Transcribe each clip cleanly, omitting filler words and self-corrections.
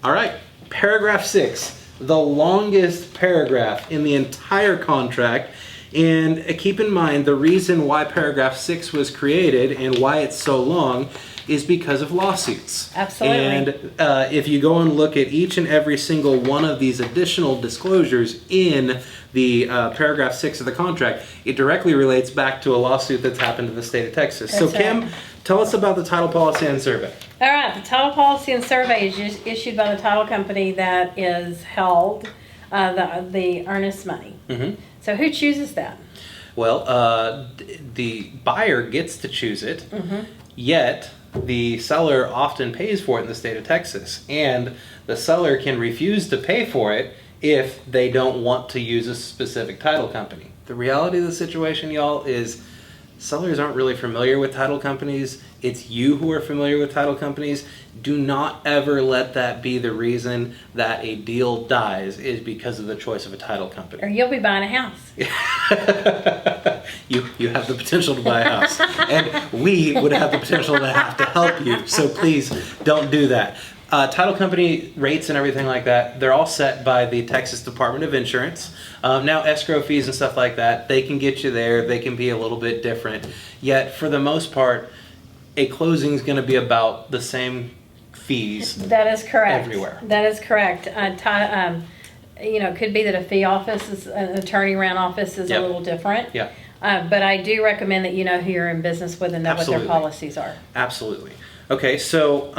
All right, paragraph 6, the longest paragraph in the entire contract. And keep in mind, the reason why paragraph 6 was created and why it's so long is because of lawsuits. Absolutely. And if you go and look at each and every single one of these additional disclosures in the paragraph 6 of the contract, it directly relates back to a lawsuit that's happened in the state of Texas. That's so Kim, right. Tell us about the title policy and survey. All right, the title policy and survey is issued by the title company that is held the earnest money. Mm-hmm. So who chooses that? Well, the buyer gets to choose it, yet the seller often pays for it in the state of Texas. And the seller can refuse to pay for it if they don't want to use a specific title company. The reality of the situation, y'all, is sellers aren't really familiar with title companies. It's you who are familiar with title companies. Do not ever let that be the reason that a deal dies, is because of the choice of a title company. Or you'll be buying a house. You have the potential to buy a house. And we would have the potential to have to help you. So please don't do that. Title company rates and everything like that, they're all set by the Texas Department of Insurance. Now escrow fees and stuff like that, they can get you there. They can be a little bit different. Yet for the most part, a closing is going to be about the same fees. That is correct. Everywhere. That is correct. It could be that a fee office, an attorney ran office is a little different. Yeah. But I do recommend that you know who you're in business with and know what their policies are. Absolutely. Okay, so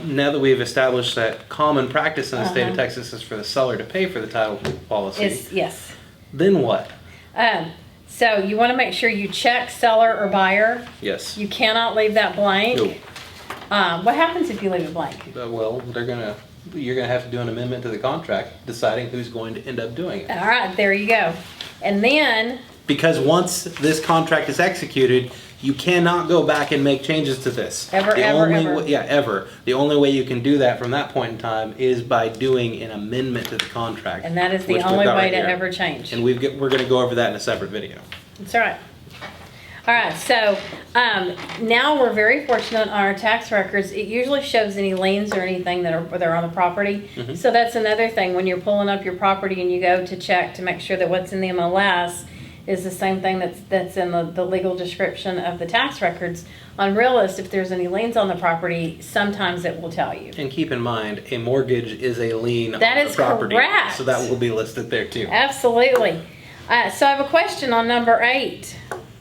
now that we've established that common practice in the state of Texas is for the seller to pay for the title policy. Yes. Then what? So you want to make sure you check seller or buyer. Yes. You cannot leave that blank. No. What happens if you leave it blank? Well, you're gonna have to do an amendment to the contract, deciding who's going to end up doing it. All right, there you go. And then, because once this contract is executed, you cannot go back and make changes to this. Ever. Ever. The only way you can do that from that point in time is by doing an amendment to the contract. and that is the only way to ever change. And we're going to go over that in a separate video. That's all right. All right, so now we're very fortunate on our tax records. It usually shows any liens or anything that are on the property. So that's another thing. When you're pulling up your property and you go to check to make sure that what's in the MLS is the same thing that's in the legal description of the tax records. On Realist, if there's any liens on the property, sometimes it will tell you. And keep in mind, a mortgage is a lien on That the is property. correct. So that will be listed there too. Absolutely. So I have a question on number 8.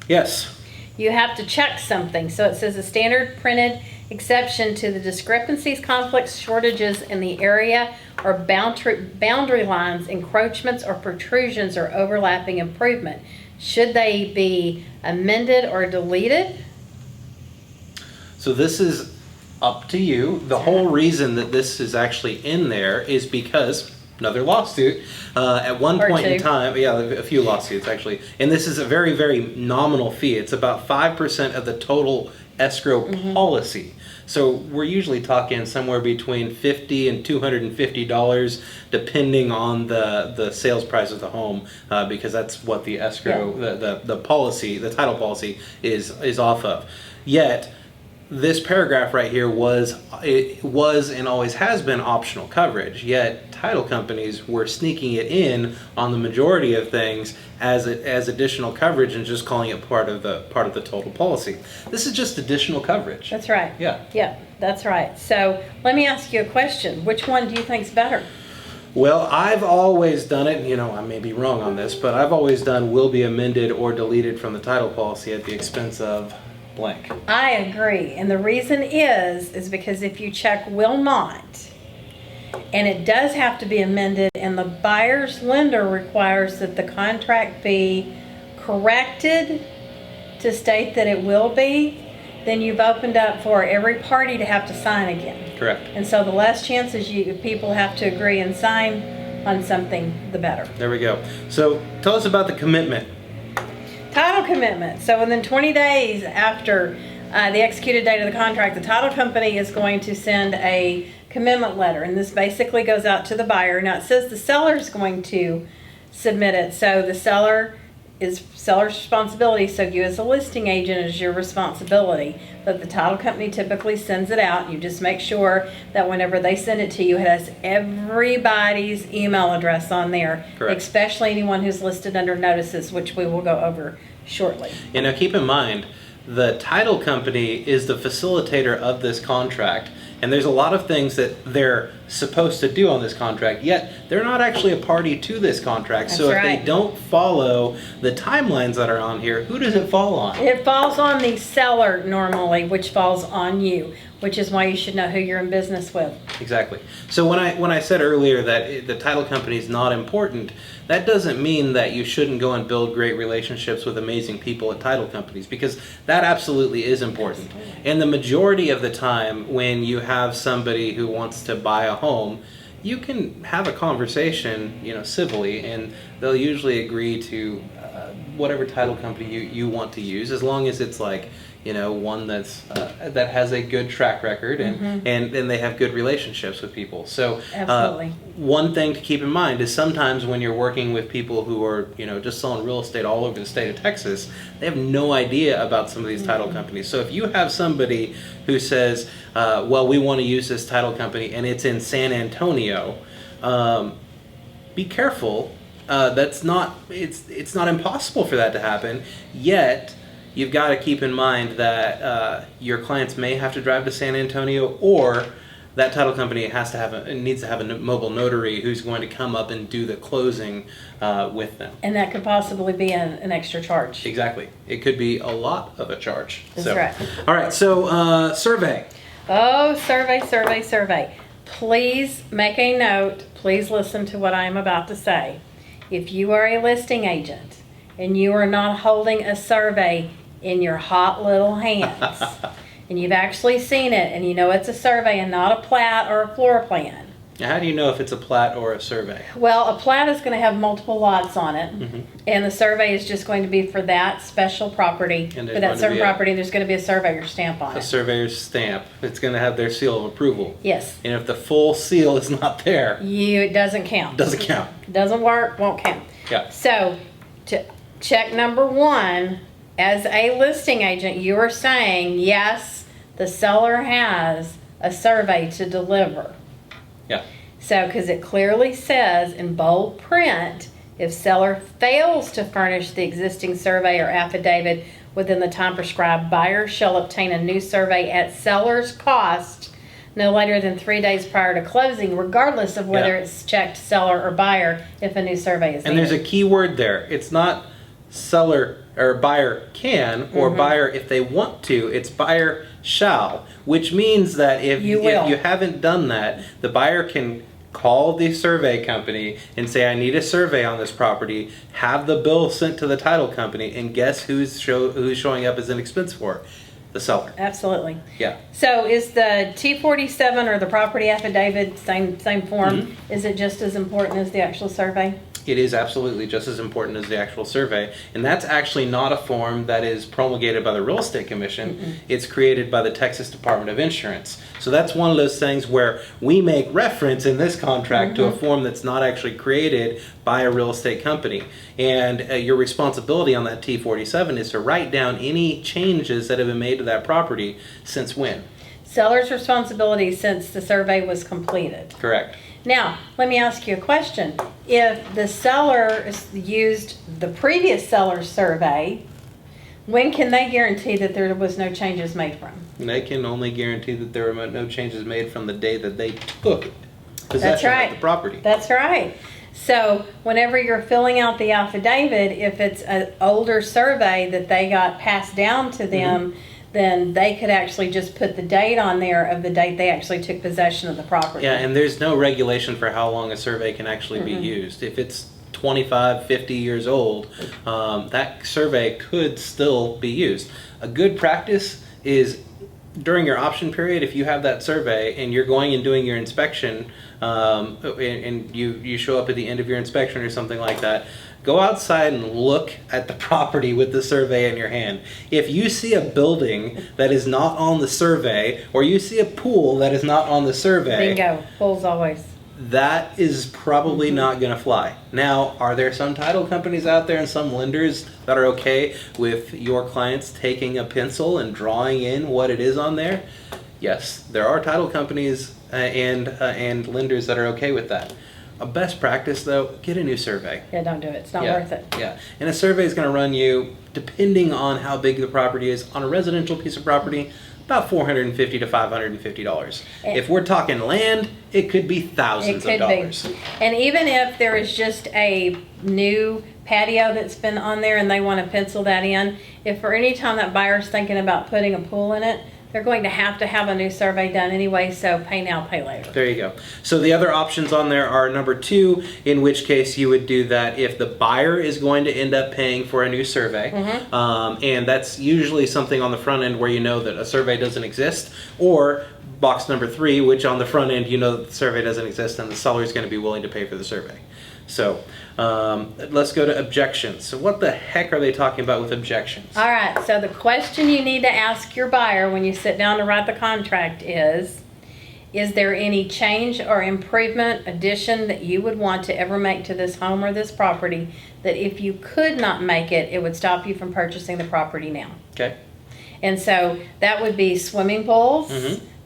Yes. You have to check something. So it says a standard printed exception to the discrepancies, conflicts, shortages in the area or boundary lines, encroachments or protrusions or overlapping improvement. Should they be amended or deleted? So this is up to you. The whole reason that this is actually in there is because another lawsuit at one point in time, a few lawsuits actually, and this is a very, very nominal fee. It's about 5% of the total escrow policy. So we're usually talking somewhere between $50 and $250, depending on the sales price of the home, because that's what the escrow, the policy, the title policy is off of. Yet this paragraph right here was and always has been optional coverage. Yet title companies were sneaking it in on the majority of things as additional coverage and just calling it part of the total policy. This is just additional coverage. That's right. Yeah, that's right. So let me ask you a question. Which one do you think's better? Well, I've always done it, I may be wrong on this, but I've always done will be amended or deleted from the title policy at the expense of blank. I agree. And the reason is because if you check will not, and it does have to be amended, and the buyer's lender requires that the contract be corrected to state that it will be, then you've opened up for every party to have to sign again. Correct. And so the less chances people have to agree and sign on something, the better. There we go. So tell us about the commitment. Title commitment. So within 20 days after the executed date of the contract, the title company is going to send a commitment letter. And this basically goes out to the buyer. Now it says the seller is going to submit it. So the seller is seller's responsibility, so you as a listing agent is your responsibility. But the title company typically sends it out. You just make sure that whenever they send it to you, it has everybody's email address on there, Correct. especially anyone who's listed under notices, which we will go over shortly. You know, keep in mind, the title company is the facilitator of this contract. And there's a lot of things that they're supposed to do on this contract, yet they're not actually a party to this contract. That's so if right. they don't follow the timelines that are on here, who does it fall on? It falls on the seller normally, which falls on you, which is why you should know who you're in business with. Exactly. So when I said earlier that the title company is not important, that doesn't mean that you shouldn't go and build great relationships with amazing people at title companies, because that absolutely is important. Absolutely. And the majority of the time when you have somebody who wants to buy a home, you can have a conversation, you know, civilly, and they'll usually agree to whatever title company you want to use, as long as it's like, you know, one that's that has a good track record and they have good relationships with people. So Absolutely. One thing to keep in mind is sometimes when you're working with people who are, you know, just selling real estate all over the state of Texas, they have no idea about some of these title companies. So if you have somebody who says, well, we want to use this title company and it's in San Antonio, be careful. That's not, it's not impossible for that to happen, yet you've got to keep in mind that your clients may have to drive to San Antonio, or that title company needs to have a mobile notary who's going to come up and do the closing with them. And that could possibly be an extra charge. Exactly. It could be a lot of a charge. That's right. All right, so survey. Oh, survey. Please make a note. Please listen to what I am about to say. If you are a listing agent and you are not holding a survey in your hot little hands, and you've actually seen it and you know it's a survey and not a plat or a floor plan. Now, how do you know if it's a plat or a survey? Well, a plat is going to have multiple lots on it, and the survey is just going to be for that special property. And For that certain property, there's going to be a surveyor stamp on A it. surveyor's stamp. It's going to have their seal of approval. Yes. And if the full seal is not there, It doesn't count. doesn't count. Doesn't work, won't count. Yeah. So, to check number one, as a listing agent, you are saying, yes, the seller has a survey to deliver. Yeah. So, because it clearly says in bold print, if seller fails to furnish the existing survey or affidavit within the time prescribed, buyer shall obtain a new survey at seller's cost no later than 3 days prior to closing, regardless of whether it's checked seller or buyer, if a new survey is And needed. there's a key word there. It's not seller or buyer can or buyer if they want to. It's buyer shall, which means that if you haven't done that, the buyer can call the survey company and say, I need a survey on this property, have the bill sent to the title company, and guess who's showing up as an expense for it? The seller. Absolutely. Yeah. So is the T-47 or the property affidavit same form? Is it just as important as the actual survey? It is absolutely just as important as the actual survey, and that's actually not a form that is promulgated by the Real Estate Commission. It's created by the Texas Department of Insurance. So that's one of those things where we make reference in this contract to a form that's not actually created by a real estate company. And your responsibility on that T-47 is to write down any changes that have been made to that property since when. Seller's responsibility since the survey was completed. Correct. Now, let me ask you a question. If the seller used the previous seller's survey, when can they guarantee that there was no changes made from? They can only guarantee that there were no changes made from the day that they took possession of the property. That's right. So whenever you're filling out the affidavit, if it's an older survey that they got passed down to them, then they could actually just put the date on there of the date they actually took possession of the property. Yeah, and there's no regulation for how long a survey can actually be used. If it's 25, 50 years old, that survey could still be used. A good practice is during your option period, if you have that survey and you're going and doing your inspection, and you show up at the end of your inspection or something like that, go outside and look at the property with the survey in your hand. If you see a building that is not on the survey, or you see a pool that is not on the survey, Bingo. Pools always. that is probably not going to fly. Now, are there some title companies out there and some lenders that are okay with your clients taking a pencil and drawing in what it is on there? Yes, there are title companies and lenders that are okay with that. A best practice, though, get a new survey. Yeah, don't do it. It's not worth it. Yeah, and a survey is going to run you, depending on how big the property is, on a residential piece of property, about $450 to $550. If we're talking land, it could be thousands of dollars. And even if there is just a new patio that's been on there and they want to pencil that in, if for any time that buyer's thinking about putting a pool in it, they're going to have a new survey done anyway, so pay now, pay later. There you go. So the other options on there are number 2, in which case you would do that if the buyer is going to end up paying for a new survey, and that's usually something on the front end where you know that a survey doesn't exist, or box number 3, which on the front end you know that the survey doesn't exist and the seller is going to be willing to pay for the survey. So let's go to objections. So what the heck are they talking about with objections? All right, so the question you need to ask your buyer when you sit down to write the contract is there any change or improvement, addition that you would want to ever make to this home or this property that if you could not make it, it would stop you from purchasing the property now? Okay. And so that would be swimming pools,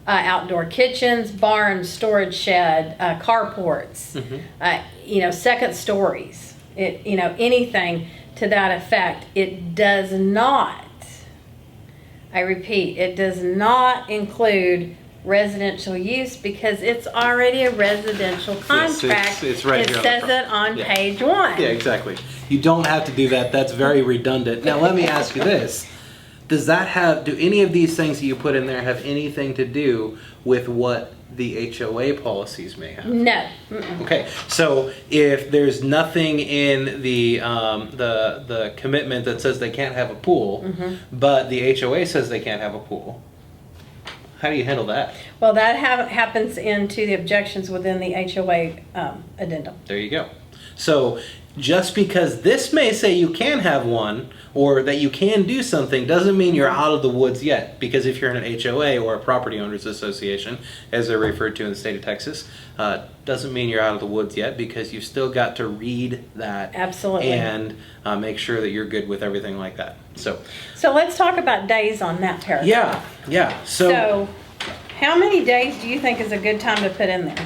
outdoor kitchens, barns, storage shed, carports, second stories, anything to that effect. It does not, I repeat, it does not include residential use because it's already a residential contract. Yes, it's right here. It says it on page 1. Yeah, exactly. You don't have to do that. That's very redundant. Now let me ask you this. Do any of these things that you put in there have anything to do with what the HOA policies may have? No. Okay, so if there's nothing in the commitment that says they can't have a pool, but the HOA says they can't have a pool, how do you handle that? Well, that happens into the objections within the HOA addendum. There you go. So just because this may say you can have one or that you can do something doesn't mean you're out of the woods yet. Because if you're in an HOA or a property owners association, as they're referred to in the state of Texas, doesn't mean you're out of the woods yet because you've still got to read that. Absolutely. And make sure that you're good with everything like that. So let's talk about days on that paragraph. Yeah. So how many days do you think is a good time to put in there?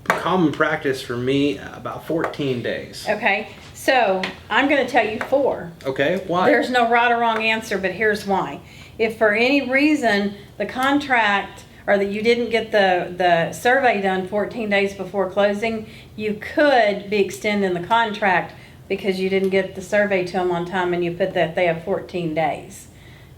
Common practice for me, about 14 days. Okay, so I'm going to tell you 4. Okay, why? There's no right or wrong answer, but here's why. If for any reason the contract or that you didn't get the survey done 14 days before closing, you could be extending the contract because you didn't get the survey to them on time and you put that they have 14 days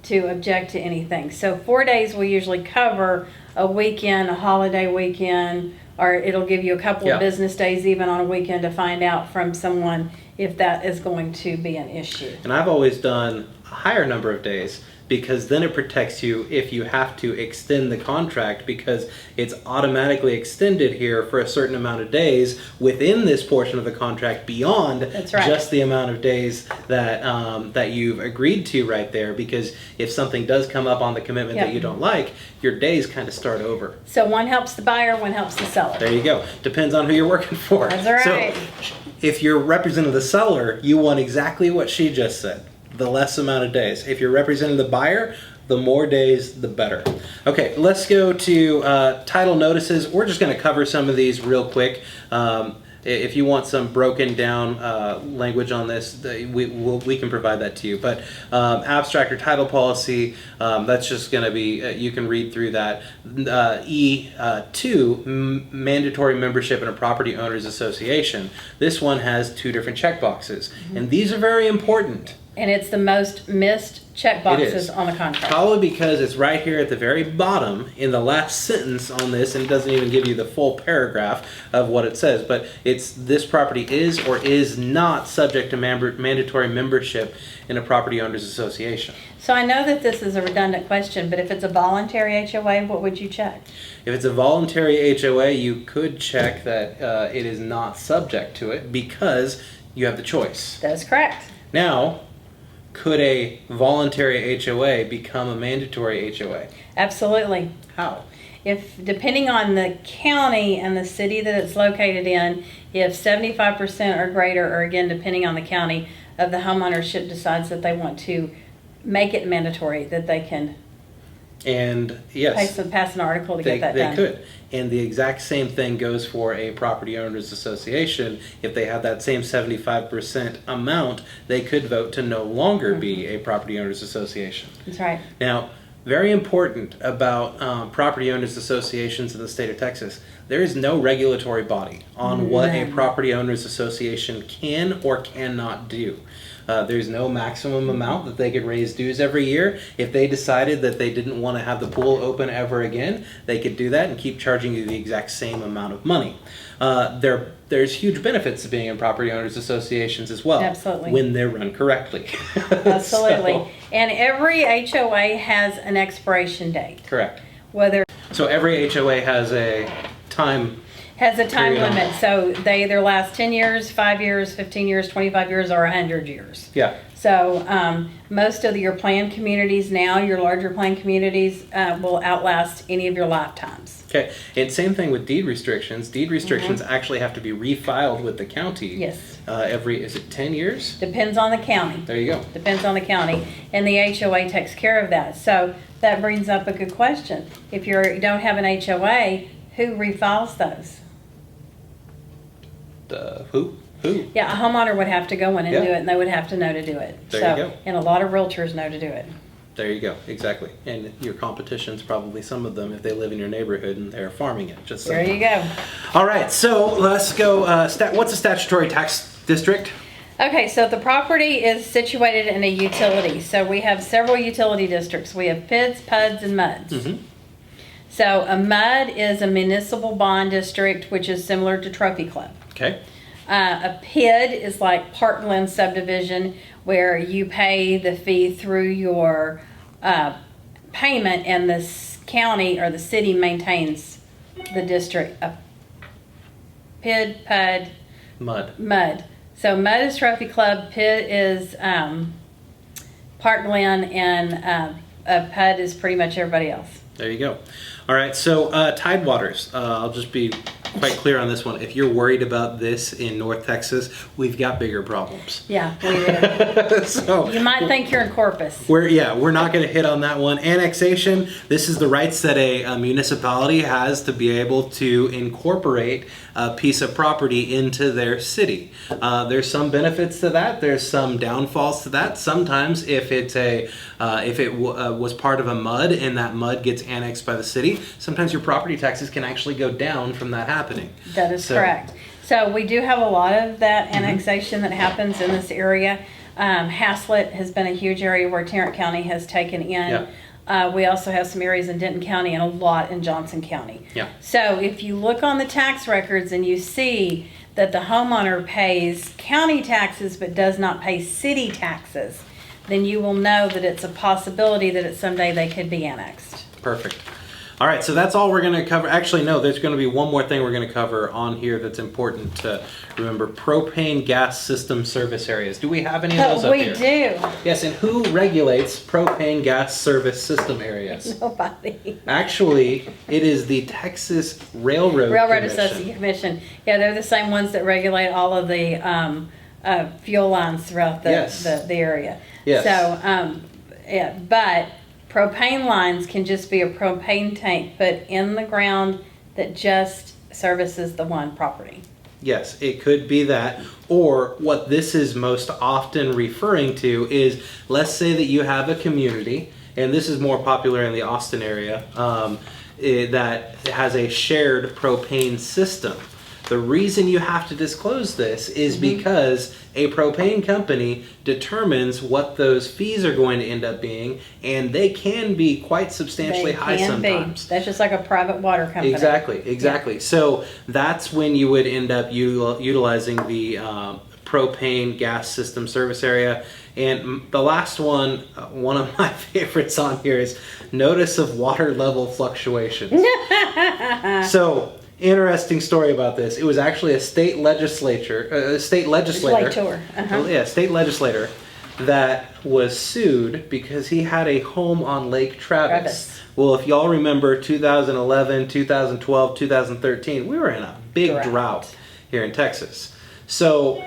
to object to anything. So 4 days will usually cover a weekend, a holiday weekend, or it'll give you a couple of business days even on a weekend to find out from someone if that is going to be an issue. And I've always done a higher number of days because then it protects you if you have to extend the contract because it's automatically extended here for a certain amount of days within this portion of the contract beyond just the amount of days that that you've agreed to right there, because if something does come up on the commitment that you don't like, your days kind of start over. So one helps the buyer, one helps the seller. There you go. Depends on who you're working for. That's right. So if you're representing the seller, you want exactly what she just said. The less amount of days. If you're representing the buyer, the more days, the better. Okay, let's go to title notices. We're just going to cover some of these real quick. If you want some broken down language on this, we can provide that to you. But abstract or title policy, that's just going to be, you can read through that. E2, mandatory membership in a property owners association. This one has 2 different checkboxes, and these are very important. And it's the most missed checkboxes on the contract. Probably because it's right here at the very bottom in the last sentence on this, and it doesn't even give you the full paragraph of what it says. But it's this property is or is not subject to mandatory membership in a property owners association. So I know that this is a redundant question, but if it's a voluntary HOA, what would you check? If it's a voluntary HOA, you could check that it is not subject to it because you have the choice. That's correct. Now, could a voluntary HOA become a mandatory HOA? Absolutely. How? if, depending on the county and the city that it's located in, if 75% or greater, or again, depending on the county, of the homeownership decides that they want to make it mandatory, that they can And yes, pass an article to get that they done. could. And the exact same thing goes for a property owners association. If they have that same 75% amount, they could vote to no longer be a property owners association. That's right. Now, very important about property owners associations in the state of Texas, there is no regulatory body on what a property owners association can or cannot do. There's no maximum amount that they could raise dues every year. If they decided that they didn't want to have the pool open ever again, they could do that and keep charging you the exact same amount of money. There's huge benefits to being in property owners associations as well. Absolutely. When they're run correctly. Absolutely. So, and every HOA has an expiration date. correct. Whether So every HOA has a time. has a time Period. limit, so they either last 10 years, 5 years, 15 years, 25 years, or 100 years. Yeah. So most of your planned communities now, your larger planned communities, will outlast any of your lifetimes. Okay. And same thing with deed restrictions. Deed restrictions actually have to be refiled with the county. Yes. Is it 10 years? Depends on the county. There you go. Depends on the county. And the HOA takes care of that. So that brings up a good question. If you don't have an HOA, who refiles those? Who? Yeah, a homeowner would have to go in and Yeah. do it, and they would have to know to do it. There So, you go. and a lot of realtors know to do it. There you go. Exactly. And your competition's probably some of them if they live in your neighborhood and they're farming it. Just There saying. you go. All right. So let's go. What's a statutory tax district? Okay, so the property is situated in a utility. So we have several utility districts. We have PIDs, PUDs, and MUDs. Mm-hmm. So a MUD is a municipal bond district, which is similar to Trophy Club. Okay. A PID is like Parkland subdivision, where you pay the fee through your payment, and the county or the city maintains the district. A PID, PUD, MUD. So MUD is Trophy Club, PID is Parkland, and a PUD is pretty much everybody else. There you go. All right. So Tidewaters. I'll just be quite clear on this one. If you're worried about this in North Texas, we've got bigger problems. Yeah, we do. So You might think you're in Corpus. we're not going to hit on that one. Annexation. This is the rights that a municipality has to be able to incorporate a piece of property into their city. There's some benefits to that. There's some downfalls to that. Sometimes if it's was part of a MUD and that MUD gets annexed by the city, sometimes your property taxes can actually go down from that happening. That is correct. So we do have a lot of that annexation that happens in this area. Haslett has been a huge area where Tarrant County has taken in. Yeah. We also have some areas in Denton County and a lot in Johnson County. Yeah. So if you look on the tax records and you see that the homeowner pays county taxes but does not pay city taxes, then you will know that it's a possibility that someday they could be annexed. Perfect. All right, so that's all we're going to cover. Actually, no, there's going to be one more thing we're going to cover on here that's important to remember. Propane gas system service areas. Do we have any of those up here? We do. Yes, and who regulates propane gas service system areas? Nobody. Actually, it is the Texas Railroad Association Commission. Yeah, they're the same ones that regulate all of the fuel lines throughout the area. Yes. So, but propane lines can just be a propane tank put in the ground that just services the one property. Yes, it could be that. Or what this is most often referring to is, let's say that you have a community, and this is more popular in the Austin area, that has a shared propane system. The reason you have to disclose this is because a propane company determines what those fees are going to end up being, and they can be quite substantially high sometimes. That's just like a private water company. Exactly. Yeah. So that's when you would end up utilizing the propane gas system service area. And the last one of my favorites on here is notice of water level fluctuations. So, interesting story about this. It was actually a state legislator. Uh-huh. Yeah, state legislator that was sued because he had a home on Lake Travis. Travis. Well, if y'all remember 2011, 2012, 2013, we were in a big drought here in Texas. So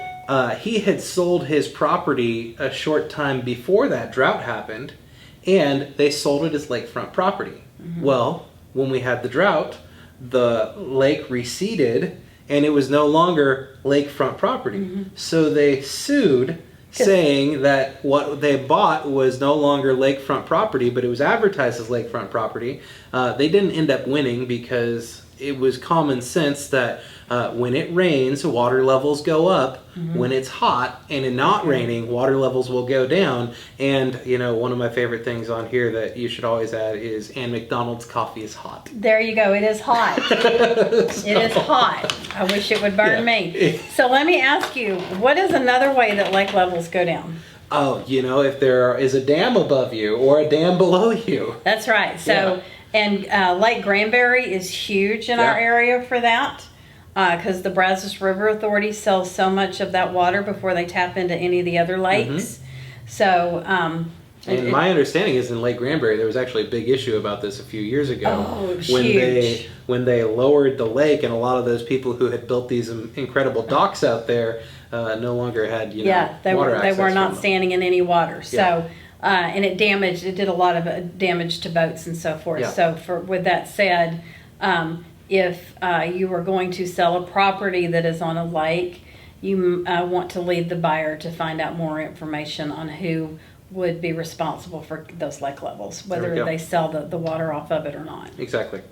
he had sold his property a short time before that drought happened, and they sold it as lakefront property. Well, when we had the drought, the lake receded, and it was no longer lakefront property. So they sued, saying that what they bought was no longer lakefront property, but it was advertised as lakefront property. They didn't end up winning because it was common sense that when it rains, water levels go up. When it's hot and it's not raining, water levels will go down. And, you know, one of my favorite things on here that you should always add is, and McDonald's coffee is hot. There you go. It is hot. It is hot. I wish it would burn me. So let me ask you, what is another way that lake levels go down? Oh, you know, if there is a dam above you or a dam below you. That's right. So, and Lake Granbury is huge in our area for that. Because the Brazos River Authority sells so much of that water before they tap into any of the other lakes. So, and my understanding is in Lake Granbury, there was actually a big issue about this a few years ago. Oh, it was when huge. when they lowered the lake, and a lot of those people who had built these incredible docks out there no longer had water access. They were not standing in any water. So, and it did a lot of damage to boats and so forth. So, with that said, if you were going to sell a property that is on a lake, you want to lead the buyer to find out more information on who would be responsible for those lake levels, whether they sell the water off of it or not. Exactly.